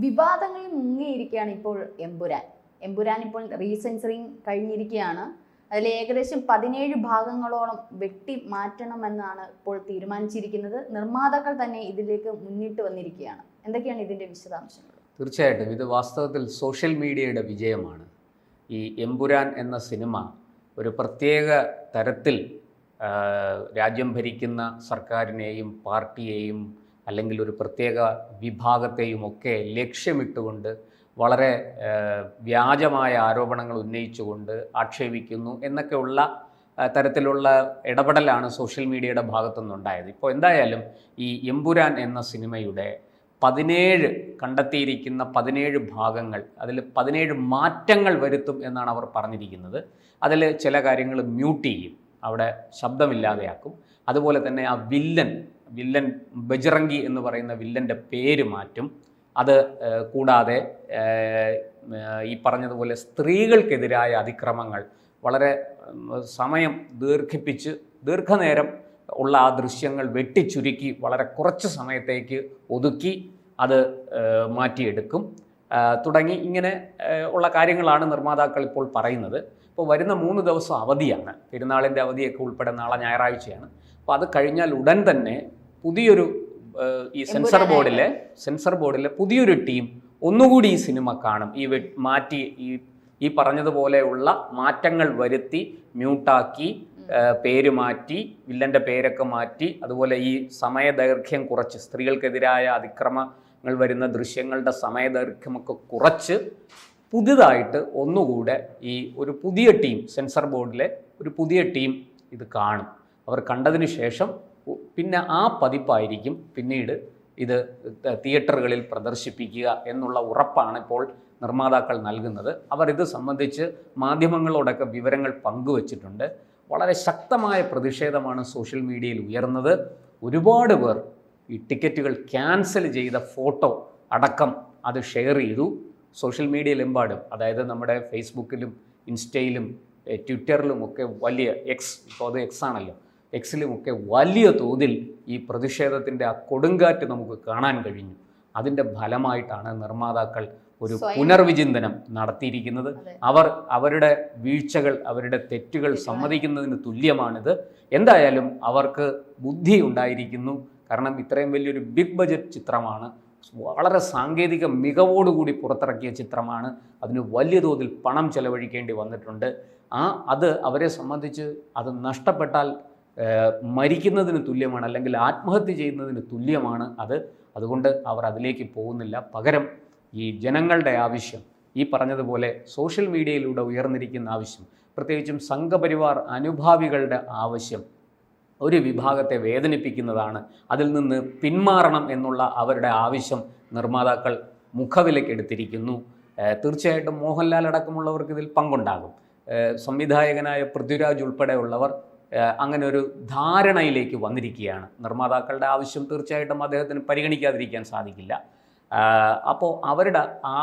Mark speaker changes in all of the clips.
Speaker 1: വിവാദങ്ങളിൽ മുങ്ങിയിരിക്കുകയാണ് ഇപ്പോൾ എമ്പുരാൻ ഇപ്പോൾ റീസെൻസറിങ് കഴിഞ്ഞിരിക്കുകയാണ്. അതിൽ ഏകദേശം 17 ഭാഗങ്ങളോളം വെട്ടി മാറ്റണമെന്നാണ് ഇപ്പോൾ തീരുമാനിച്ചിരിക്കുന്നത്. നിർമ്മാതാക്കൾ തന്നെ ഇതിലേക്ക് മുന്നിട്ട് വന്നിരിക്കുകയാണ്. എന്തൊക്കെയാണ് ഇതിൻ്റെ വിശദാംശങ്ങൾ?
Speaker 2: തീർച്ചയായിട്ടും ഇത് വാസ്തവത്തിൽ സോഷ്യൽ മീഡിയയുടെ വിജയമാണ്. ഈ എമ്പുരാൻ എന്ന സിനിമ ഒരു പ്രത്യേക തരത്തിൽ രാജ്യം ഭരിക്കുന്ന സർക്കാരിനെയും പാർട്ടിയെയും അല്ലെങ്കിൽ ഒരു പ്രത്യേക വിഭാഗത്തെയും ഒക്കെ ലക്ഷ്യമിട്ടുകൊണ്ട് വളരെ വ്യാജമായ ആരോപണങ്ങൾ ഉന്നയിച്ചുകൊണ്ട് ആക്ഷേപിക്കുന്നു എന്നൊക്കെയുള്ള തരത്തിലുള്ള ഇടപെടലാണ് സോഷ്യൽ മീഡിയയുടെ ഭാഗത്തുനിന്നുണ്ടായത്. ഇപ്പോൾ എന്തായാലും ഈ എമ്പുരാൻ എന്ന സിനിമയുടെ 17 കണ്ടെത്തിയിരിക്കുന്ന 17 ഭാഗങ്ങൾ, അതിൽ 17 മാറ്റങ്ങൾ വരുത്തും എന്നാണ് അവർ പറഞ്ഞിരിക്കുന്നത്. അതിൽ ചില കാര്യങ്ങൾ മ്യൂട്ട് ചെയ്യും, അവിടെ ശബ്ദമില്ലാതെയാക്കും. അതുപോലെ തന്നെ ആ വില്ലൻ ബജ്റംഗി എന്ന് പറയുന്ന വില്ലൻ്റെ പേര് മാറ്റും. അത് കൂടാതെ ഈ പറഞ്ഞതുപോലെ സ്ത്രീകൾക്കെതിരായ അതിക്രമങ്ങൾ വളരെ സമയം ദീർഘനേരം ഉള്ള ആ ദൃശ്യങ്ങൾ വെട്ടിച്ചുരുക്കി വളരെ കുറച്ച് സമയത്തേക്ക് ഒതുക്കി അത് മാറ്റിയെടുക്കും. തുടങ്ങി ഇങ്ങനെ ഉള്ള കാര്യങ്ങളാണ് നിർമ്മാതാക്കൾ ഇപ്പോൾ പറയുന്നത്. ഇപ്പോൾ വരുന്ന 3 ദിവസം അവധിയാണ്, പെരുന്നാളിൻ്റെ അവധിയൊക്കെ ഉൾപ്പെടെ നാളെ ഞായറാഴ്ചയാണ്. അപ്പോൾ അത് കഴിഞ്ഞാൽ ഉടൻ തന്നെ പുതിയൊരു ഈ സെൻസർ ബോർഡിലെ പുതിയൊരു ടീം ഒന്നുകൂടി ഈ സിനിമ കാണും. മാറ്റി ഈ പറഞ്ഞതുപോലെയുള്ള മാറ്റങ്ങൾ വരുത്തി, മ്യൂട്ടാക്കി, പേര് മാറ്റി, വില്ലൻ്റെ പേരൊക്കെ മാറ്റി, അതുപോലെ ഈ സമയദൈർഘ്യം കുറച്ച്, സ്ത്രീകൾക്കെതിരായ അതിക്രമങ്ങൾ വരുന്ന ദൃശ്യങ്ങളുടെ സമയദൈർഘ്യമൊക്കെ കുറച്ച് പുതുതായിട്ട് ഒന്നുകൂടെ ഈ ഒരു പുതിയ ടീം, സെൻസർ ബോർഡിലെ ഒരു പുതിയ ടീം ഇത് കാണും. അവർ കണ്ടതിന് ശേഷം പിന്നെ ആ പതിപ്പായിരിക്കും പിന്നീട് ഇത് തിയേറ്ററുകളിൽ പ്രദർശിപ്പിക്കുക എന്നുള്ള ഉറപ്പാണ് ഇപ്പോൾ നിർമ്മാതാക്കൾ നൽകുന്നത്. അവർ ഇത് സംബന്ധിച്ച് മാധ്യമങ്ങളോടൊക്കെ വിവരങ്ങൾ പങ്കുവച്ചിട്ടുണ്ട്. വളരെ ശക്തമായ പ്രതിഷേധമാണ് സോഷ്യൽ മീഡിയയിൽ ഉയർന്നത്. ഒരുപാട് പേർ ഈ ടിക്കറ്റുകൾ ക്യാൻസൽ ചെയ്ത ഫോട്ടോ അടക്കം അത് ഷെയർ ചെയ്തു സോഷ്യൽ മീഡിയയിലെമ്പാടും. അതായത് നമ്മുടെ ഫേസ്ബുക്കിലും ഇൻസ്റ്റയിലും ട്വിറ്ററിലുമൊക്കെ വലിയ ഇപ്പോൾ അത് ആണല്ലോ, എക്സിലുമൊക്കെ വലിയ തോതിൽ ഈ പ്രതിഷേധത്തിൻ്റെ ആ കൊടുങ്കാറ്റ് നമുക്ക് കാണാൻ കഴിഞ്ഞു. അതിൻ്റെ ഫലമായിട്ടാണ് നിർമ്മാതാക്കൾ ഒരു പുനർവിചിന്തനം നടത്തിയിരിക്കുന്നത്. അവരുടെ വീഴ്ചകൾ, അവരുടെ തെറ്റുകൾ സമ്മതിക്കുന്നതിന് തുല്യമാണിത്. എന്തായാലും അവർക്ക് ബുദ്ധി ഉണ്ടായിരിക്കുന്നു. കാരണം ഇത്രയും വലിയൊരു ബിഗ് ബജറ്റ് ചിത്രമാണ്, വളരെ സാങ്കേതിക മികവോടുകൂടി പുറത്തിറക്കിയ ചിത്രമാണ്. അതിന് വലിയ തോതിൽ പണം ചെലവഴിക്കേണ്ടി വന്നിട്ടുണ്ട്. അത് അവരെ സംബന്ധിച്ച് അത് നഷ്ടപ്പെട്ടാൽ മരിക്കുന്നതിന് തുല്യമാണ്, അല്ലെങ്കിൽ ആത്മഹത്യ ചെയ്യുന്നതിന് തുല്യമാണ് അതുകൊണ്ട് അവർ അതിലേക്ക് പോകുന്നില്ല. പകരം ഈ ജനങ്ങളുടെ ആവശ്യം, ഈ പറഞ്ഞതുപോലെ സോഷ്യൽ മീഡിയയിലൂടെ ഉയർന്നിരിക്കുന്ന ആവശ്യം, പ്രത്യേകിച്ചും സംഘപരിവാർ അനുഭാവികളുടെ ആവശ്യം ഒരു വിഭാഗത്തെ വേദനിപ്പിക്കുന്നതാണ്. അതിൽ നിന്ന് പിന്മാറണം എന്നുള്ള അവരുടെ ആവശ്യം നിർമ്മാതാക്കൾ മുഖവിലക്കെടുത്തിരിക്കുന്നു. തീർച്ചയായിട്ടും മോഹൻലാൽ അടക്കമുള്ളവർക്ക് ഇതിൽ പങ്കുണ്ടാകും. സംവിധായകനായ പൃഥ്വിരാജ് ഉൾപ്പെടെയുള്ളവർ അങ്ങനെ ഒരു ധാരണയിലേക്ക് വന്നിരിക്കുകയാണ്. നിർമ്മാതാക്കളുടെ ആവശ്യം തീർച്ചയായിട്ടും അദ്ദേഹത്തിന് പരിഗണിക്കാതിരിക്കാൻ സാധിക്കില്ല. അപ്പോൾ അവരുടെ ആ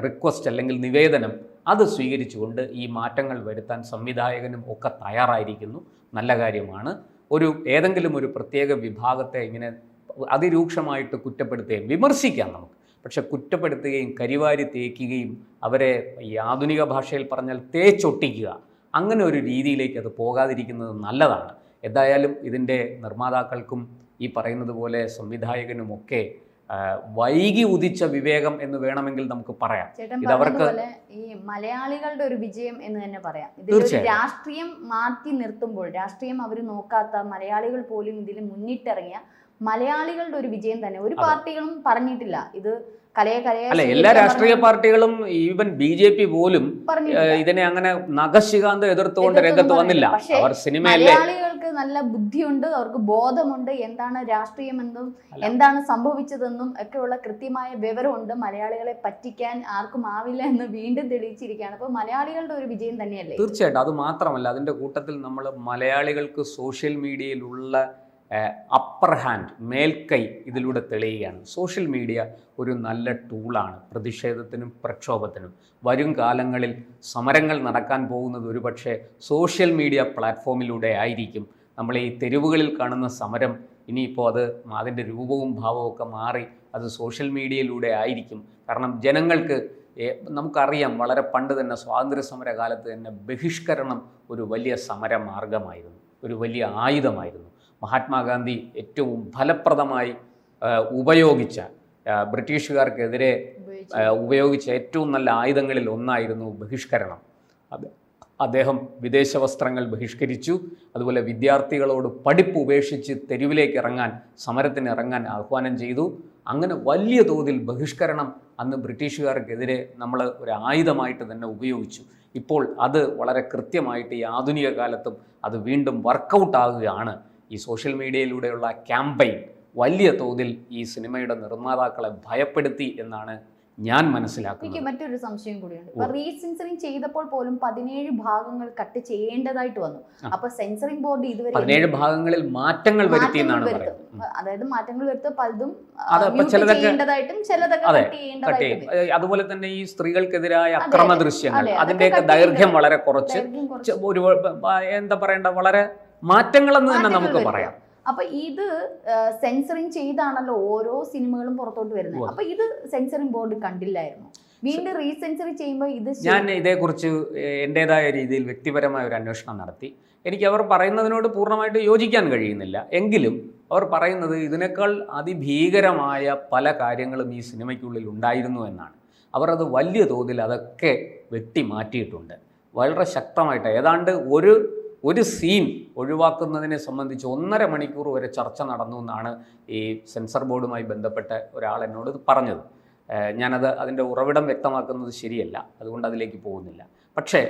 Speaker 2: റിക്വസ്റ്റ് അല്ലെങ്കിൽ നിവേദനം അത് സ്വീകരിച്ചുകൊണ്ട് ഈ മാറ്റങ്ങൾ വരുത്താൻ സംവിധായകനും ഒക്കെ തയ്യാറായിരിക്കുന്നു. നല്ല കാര്യമാണ്. ഏതെങ്കിലും ഒരു പ്രത്യേക വിഭാഗത്തെ ഇങ്ങനെ അതിരൂക്ഷമായിട്ട് കുറ്റപ്പെടുത്തുകയും വിമർശിക്കാം നമുക്ക്, പക്ഷെ കുറ്റപ്പെടുത്തുകയും കരിവാരി തേക്കുകയും അവരെ ഈ ആധുനിക ഭാഷയിൽ പറഞ്ഞാൽ തേച്ചൊട്ടിക്കുക, അങ്ങനെ ഒരു രീതിയിലേക്ക് അത് പോകാതിരിക്കുന്നത് നല്ലതാണ്. എന്തായാലും ഇതിൻ്റെ നിർമ്മാതാക്കൾക്കും ഈ പറയുന്നത് പോലെ സംവിധായകനുമൊക്കെ വൈകി ഉദിച്ച വിവേകം എന്ന് വേണമെങ്കിൽ നമുക്ക് പറയാം.
Speaker 1: ഇതവർക്ക് ഈ മലയാളികളുടെ ഒരു വിജയം എന്ന് തന്നെ പറയാം. ഇതിൽ രാഷ്ട്രീയം മാറ്റി നിർത്തുമ്പോൾ, രാഷ്ട്രീയം അവർ നോക്കാത്ത മലയാളികൾ പോലും ഇതിൽ മുന്നിട്ടിറങ്ങിയ മലയാളികളുടെ ഒരു വിജയം തന്നെ. ഒരു പാർട്ടികളും പറഞ്ഞിട്ടില്ല ഇത്
Speaker 2: അല്ല, എല്ലാ രാഷ്ട്രീയ പാർട്ടികളും, ഈവൻ BJP പോലും ഇതിനെ അങ്ങനെ നഖശികാന്ത് എതിർത്തുകൊണ്ട് രംഗത്ത് വന്നില്ല. അവർ സിനിമയല്ലേ.
Speaker 1: മലയാളികൾക്ക് നല്ല ബുദ്ധിയുണ്ട്, അവർക്ക് ബോധമുണ്ട്, എന്താണ് രാഷ്ട്രീയമെന്നും എന്താണ് സംഭവിച്ചതെന്നും ഒക്കെയുള്ള കൃത്യമായ വിവരമുണ്ട്. മലയാളികളെ പറ്റിക്കാൻ ആർക്കും ആവില്ല എന്ന് വീണ്ടും തെളിയിച്ചിരിക്കുകയാണ്. അപ്പോൾ മലയാളികളുടെ ഒരു വിജയം തന്നെയല്ലേ?
Speaker 2: തീർച്ചയായിട്ടും. അത് മാത്രമല്ല, അതിൻ്റെ കൂട്ടത്തിൽ നമ്മൾ മലയാളികൾക്ക് സോഷ്യൽ മീഡിയയിലുള്ള അപ്പർ ഹാൻഡ്, മേൽക്കൈ ഇതിലൂടെ തെളിയുകയാണ്. സോഷ്യൽ മീഡിയ ഒരു നല്ല ടൂളാണ് പ്രതിഷേധത്തിനും പ്രക്ഷോഭത്തിനും. വരും കാലങ്ങളിൽ സമരങ്ങൾ നടക്കാൻ പോകുന്നത് ഒരുപക്ഷെ സോഷ്യൽ മീഡിയ പ്ലാറ്റ്ഫോമിലൂടെ ആയിരിക്കും. നമ്മൾ ഈ തെരുവുകളിൽ കാണുന്ന സമരം ഇനിയിപ്പോൾ അതിൻ്റെ രൂപവും ഭാവവും ഒക്കെ മാറി അത് സോഷ്യൽ മീഡിയയിലൂടെ ആയിരിക്കും. കാരണം ജനങ്ങൾക്ക് നമുക്കറിയാം, വളരെ പണ്ട് തന്നെ സ്വാതന്ത്ര്യ സമര കാലത്ത് തന്നെ ബഹിഷ്കരണം ഒരു വലിയ സമര മാർഗമായിരുന്നു, ഒരു വലിയ ആയുധമായിരുന്നു. മഹാത്മാഗാന്ധി ഏറ്റവും ഫലപ്രദമായി ഉപയോഗിച്ച, ബ്രിട്ടീഷുകാർക്കെതിരെ ഉപയോഗിച്ച ഏറ്റവും നല്ല ആയുധങ്ങളിൽ ഒന്നായിരുന്നു ബഹിഷ്കരണം. അദ്ദേഹം വിദേശ വസ്ത്രങ്ങൾ ബഹിഷ്കരിച്ചു. അതുപോലെ വിദ്യാർത്ഥികളോട് പഠിപ്പ് ഉപേക്ഷിച്ച് തെരുവിലേക്ക് ഇറങ്ങാൻ, സമരത്തിന് ഇറങ്ങാൻ ആഹ്വാനം ചെയ്തു. അങ്ങനെ വലിയ തോതിൽ ബഹിഷ്കരണം അന്ന് ബ്രിട്ടീഷുകാർക്കെതിരെ നമ്മൾ ഒരു ആയുധമായിട്ട് തന്നെ ഉപയോഗിച്ചു. ഇപ്പോൾ അത് വളരെ കൃത്യമായിട്ട് ഈ ആധുനിക കാലത്തും അത് വീണ്ടും വർക്കൗട്ട് ആകുകയാണ്. ഈ സോഷ്യൽ മീഡിയയിലൂടെയുള്ള ക്യാമ്പയിൻ വലിയ തോതിൽ ഈ സിനിമയുടെ നിർമ്മാതാക്കളെ ഭയപ്പെടുത്തി എന്നാണ് ഞാൻ മനസ്സിലാക്കുന്നത്.
Speaker 1: എനിക്ക് മറ്റൊരു സംശയം കൂടിയുണ്ട്. ഇപ്പൊ റീസെൻസറിങ് ചെയ്തപ്പോൾ പോലും 17 ഭാഗങ്ങൾ കട്ട് ചെയ്യേണ്ടതായിട്ട് വന്നു. അപ്പൊ സെൻസറിംഗ് ബോർഡ് ഇതുവരെ
Speaker 2: 17 ഭാഗങ്ങളിൽ മാറ്റങ്ങൾ വരുത്തി എന്നാണ് പറയുന്നത്.
Speaker 1: അതായത് മാറ്റങ്ങൾ വരുത്ത പലതും
Speaker 2: ചിലതൊക്കെ
Speaker 1: ചെയ്യേണ്ടതായിട്ടും ചിലതൊക്കെ കട്ട് ചെയ്യേണ്ടതായിട്ടും.
Speaker 2: അതുപോലെ തന്നെ ഈ സ്ത്രീകൾക്കെതിരായ അക്രമ ദൃശ്യങ്ങൾ, അതിന്റെയൊക്കെ ദൈർഘ്യം വളരെ കുറച്ച്, ഒരു എന്താ പറയണ്ട, വളരെ മാറ്റങ്ങളെന്ന് തന്നെ നമുക്ക് പറയാം.
Speaker 1: അപ്പൊ ഇത് സെൻസറിങ് ചെയ്താണല്ലോ ഓരോ സിനിമകളും പുറത്തോട്ട് വരുന്നത്. അപ്പൊ ഇത് സെൻസറിംഗ് ബോർഡ് കണ്ടില്ലായിരുന്നു. വീണ്ടും റീസെൻസറി ചെയ്യുമ്പോൾ ഇത്
Speaker 2: ഞാൻ ഇതേക്കുറിച്ച് എൻ്റെതായ രീതിയിൽ വ്യക്തിപരമായ ഒരു അന്വേഷണം നടത്തി. എനിക്ക് അവർ പറയുന്നതിനോട് പൂർണ്ണമായിട്ട് യോജിക്കാൻ കഴിയുന്നില്ല. എങ്കിലും അവർ പറയുന്നത് ഇതിനേക്കാൾ അതിഭീകരമായ പല കാര്യങ്ങളും ഈ സിനിമയ്ക്കുള്ളിൽ ഉണ്ടായിരുന്നു എന്നാണ്. അവർ അത് വലിയ തോതിൽ അതൊക്കെ വെട്ടി മാറ്റിയിട്ടുണ്ട്. വളരെ ശക്തമായിട്ട് ഏതാണ്ട് ഒരു സീൻ ഒഴിവാക്കുന്നതിനെ സംബന്ധിച്ച് 1.5 മണിക്കൂർ വരെ ചർച്ച നടന്നു എന്നാണ് ഈ സെൻസർ ബോർഡുമായി ബന്ധപ്പെട്ട ഒരാൾ എന്നോട് പറഞ്ഞത്. അതിൻ്റെ ഉറവിടം വ്യക്തമാക്കുന്നത് ശരിയല്ല, അതുകൊണ്ട് അതിലേക്ക് പോകുന്നില്ല. പക്ഷേ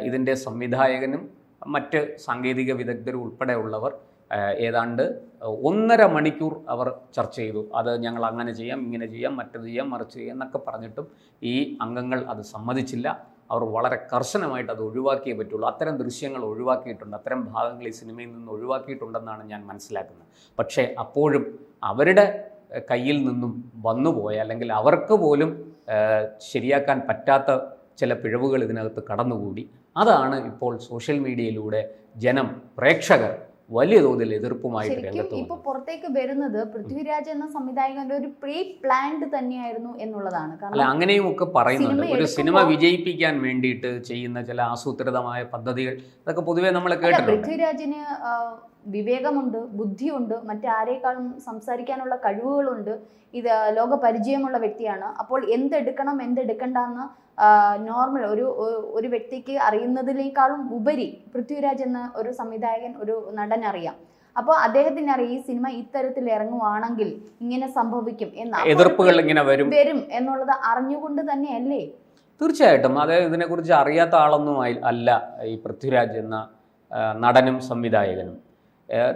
Speaker 2: ഇതിൻ്റെ സംവിധായകനും മറ്റ് സാങ്കേതിക വിദഗ്ധരും ഉൾപ്പെടെയുള്ളവർ ഏതാണ്ട് 1.5 മണിക്കൂർ അവർ ചർച്ച ചെയ്തു. അത് ഞങ്ങൾ അങ്ങനെ ചെയ്യാം, ഇങ്ങനെ ചെയ്യാം, മറ്റത് ചെയ്യാം, മറിച്ച് ചെയ്യാം എന്നൊക്കെ പറഞ്ഞിട്ടും ഈ അംഗങ്ങൾ അത് സമ്മതിച്ചില്ല. അവർ വളരെ കർശനമായിട്ട് അത് ഒഴിവാക്കിയേ പറ്റുള്ളൂ. അത്തരം ദൃശ്യങ്ങൾ ഒഴിവാക്കിയിട്ടുണ്ട്, അത്തരം ഭാഗങ്ങൾ ഈ സിനിമയിൽ നിന്ന് ഒഴിവാക്കിയിട്ടുണ്ടെന്നാണ് ഞാൻ മനസ്സിലാക്കുന്നത്. പക്ഷേ അപ്പോഴും അവരുടെ കയ്യിൽ നിന്നും വന്നുപോയ, അല്ലെങ്കിൽ അവർക്ക് പോലും ശരിയാക്കാൻ പറ്റാത്ത ചില പിഴവുകൾ ഇതിനകത്ത് കടന്നുകൂടി. അതാണ് ഇപ്പോൾ സോഷ്യൽ മീഡിയയിലൂടെ പ്രേക്ഷകർ വലിയ തോതിൽ എതിർപ്പുമായിട്ട് രംഗത്ത്.
Speaker 1: ഇപ്പൊ പുറത്തേക്ക് വരുന്നത് പൃഥ്വിരാജ് എന്ന സംവിധായകന്റെ ഒരു പ്രീ പ്ലാൻഡ് തന്നെയായിരുന്നു എന്നുള്ളതാണ്.
Speaker 2: അല്ല, അങ്ങനെയും ഒക്കെ പറയുന്നുണ്ട്. ഒരു സിനിമ വിജയിപ്പിക്കാൻ വേണ്ടിയിട്ട് ചെയ്യുന്ന ചില ആസൂത്രിതമായ പദ്ധതികൾ, അതൊക്കെ പൊതുവെ നമ്മൾ കേട്ടിട്ടുണ്ട്.
Speaker 1: പൃഥ്വിരാജിന് വിവേകമുണ്ട്, ബുദ്ധിയുണ്ട്, മറ്റാരേക്കാളും സംസാരിക്കാനുള്ള കഴിവുകളുണ്ട്. ഇത് ലോക പരിചയമുള്ള വ്യക്തിയാണ്. അപ്പോൾ എന്തെടുക്കണം എന്തെടുക്കണ്ടെന്ന് നോർമൽ ഒരു വ്യക്തിക്ക് അറിയുന്നതിനേക്കാളും ഉപരി പൃഥ്വിരാജ് എന്ന ഒരു സംവിധായകൻ, ഒരു നടൻ അറിയാം. അപ്പോൾ അദ്ദേഹത്തിന് അറിയാം ഈ സിനിമ ഇത്തരത്തിൽ ഇറങ്ങുവാണെങ്കിൽ ഇങ്ങനെ സംഭവിക്കും എന്ന്,
Speaker 2: എതിർപ്പുകൾ ഇങ്ങനെ വരും
Speaker 1: എന്നുള്ളത് അറിഞ്ഞുകൊണ്ട് തന്നെയല്ലേ?
Speaker 2: തീർച്ചയായിട്ടും. അത് ഇതിനെക്കുറിച്ച് അറിയാത്ത ആളൊന്നും അല്ല ഈ പൃഥ്വിരാജ് എന്ന നടനും സംവിധായകനും.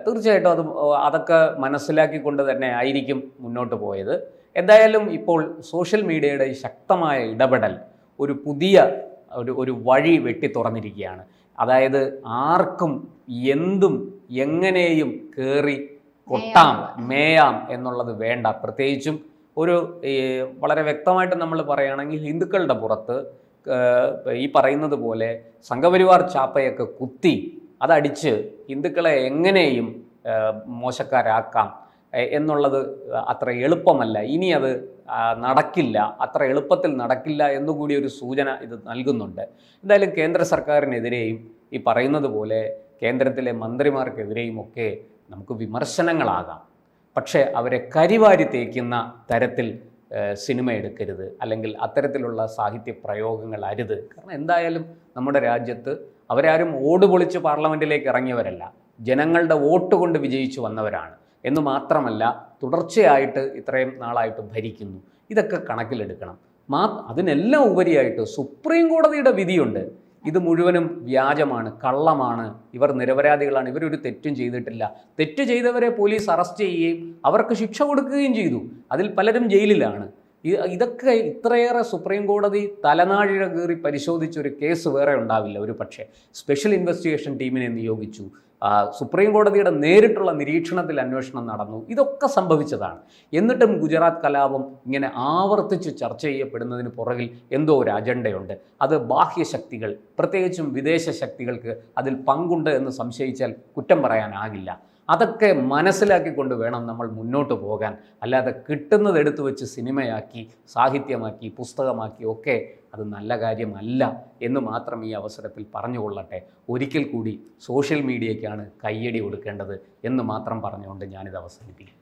Speaker 2: തീർച്ചയായിട്ടും അതൊക്കെ മനസ്സിലാക്കിക്കൊണ്ട് തന്നെ ആയിരിക്കും മുന്നോട്ട് പോയത്. എന്തായാലും ഇപ്പോൾ സോഷ്യൽ മീഡിയയുടെ ശക്തമായ ഇടപെടൽ ഒരു പുതിയ ഒരു വഴി വെട്ടി തുറന്നിരിക്കുകയാണ്. അതായത് ആർക്കും എന്തും എങ്ങനെയും കയറി കൊട്ടാം, മേയാം എന്നുള്ളത് വേണ്ട. പ്രത്യേകിച്ചും വളരെ വ്യക്തമായിട്ട് നമ്മൾ പറയുകയാണെങ്കിൽ ഹിന്ദുക്കളുടെ പുറത്ത് ഈ പറയുന്നത് പോലെ സംഘപരിവാർ ചാപ്പയൊക്കെ കുത്തി അതടിച്ച് ഹിന്ദുക്കളെ എങ്ങനെയും മോശക്കാരാക്കാം എന്നുള്ളത് അത്ര എളുപ്പമല്ല. ഇനി അത് നടക്കില്ല, അത്ര എളുപ്പത്തിൽ നടക്കില്ല എന്നുകൂടി ഒരു സൂചന ഇത് നൽകുന്നുണ്ട്. എന്തായാലും കേന്ദ്ര സർക്കാരിനെതിരെയും ഈ പറയുന്നത് പോലെ കേന്ദ്രത്തിലെ മന്ത്രിമാർക്കെതിരെയും ഒക്കെ നമുക്ക് വിമർശനങ്ങളാകാം. പക്ഷേ അവരെ കരിവാരി തേക്കുന്ന തരത്തിൽ സിനിമ എടുക്കരുത്, അല്ലെങ്കിൽ അത്തരത്തിലുള്ള സാഹിത്യ പ്രയോഗങ്ങൾ അരുത്. കാരണം എന്തായാലും നമ്മുടെ രാജ്യത്ത് അവരാരും ഓട് പൊളിച്ച് പാർലമെൻറ്റിലേക്ക് ഇറങ്ങിയവരല്ല, ജനങ്ങളുടെ വോട്ട് കൊണ്ട് വിജയിച്ചു വന്നവരാണ് എന്ന് മാത്രമല്ല തുടർച്ചയായിട്ട് ഇത്രയും നാളായിട്ട് ഭരിക്കുന്നു. ഇതൊക്കെ കണക്കിലെടുക്കണം. അതിനെല്ലാം ഉപരിയായിട്ട് സുപ്രീം കോടതിയുടെ വിധിയുണ്ട്. ഇത് മുഴുവനും വ്യാജമാണ്, കള്ളമാണ്, ഇവർ നിരപരാധികളാണ്, ഇവരൊരു തെറ്റും ചെയ്തിട്ടില്ല. തെറ്റ് ചെയ്തവരെ പോലീസ് അറസ്റ്റ് ചെയ്യുകയും അവർക്ക് ശിക്ഷ കൊടുക്കുകയും ചെയ്തു. അതിൽ പലരും ജയിലിലാണ്. ഇതൊക്കെ ഇത്രയേറെ സുപ്രീം കോടതി തലനാഴിഴ കീറി പരിശോധിച്ചൊരു കേസ് വേറെ ഉണ്ടാവില്ല. ഒരു പക്ഷേ സ്പെഷ്യൽ ഇൻവെസ്റ്റിഗേഷൻ ടീമിനെ നിയോഗിച്ചു, സുപ്രീം കോടതിയുടെ നേരിട്ടുള്ള നിരീക്ഷണത്തിൽ അന്വേഷണം നടന്നു. ഇതൊക്കെ സംഭവിച്ചതാണ്. എന്നിട്ടും ഗുജറാത്ത് കലാപം ഇങ്ങനെ ആവർത്തിച്ച് ചർച്ച ചെയ്യപ്പെടുന്നതിന് പുറകിൽ എന്തോ ഒരു അജണ്ടയുണ്ട്. അത് ബാഹ്യശക്തികൾ, പ്രത്യേകിച്ചും വിദേശ ശക്തികൾക്ക് അതിൽ പങ്കുണ്ട് എന്ന് സംശയിച്ചാൽ കുറ്റം പറയാനാകില്ല. അതൊക്കെ മനസ്സിലാക്കിക്കൊണ്ട് വേണം നമ്മൾ മുന്നോട്ട് പോകാൻ. അല്ലാതെ കിട്ടുന്നത് എടുത്തു വെച്ച് സിനിമയാക്കി, സാഹിത്യമാക്കി, പുസ്തകമാക്കി ഒക്കെ അത് നല്ല കാര്യമല്ല എന്ന് മാത്രം ഈ അവസരത്തിൽ പറഞ്ഞുകൊള്ളട്ടെ. ഒരിക്കൽ കൂടി സോഷ്യൽ മീഡിയയ്ക്കാണ് കയ്യടി കൊടുക്കേണ്ടത് എന്ന് മാത്രം പറഞ്ഞുകൊണ്ട് ഞാനിത് അവസാനിപ്പിക്കും.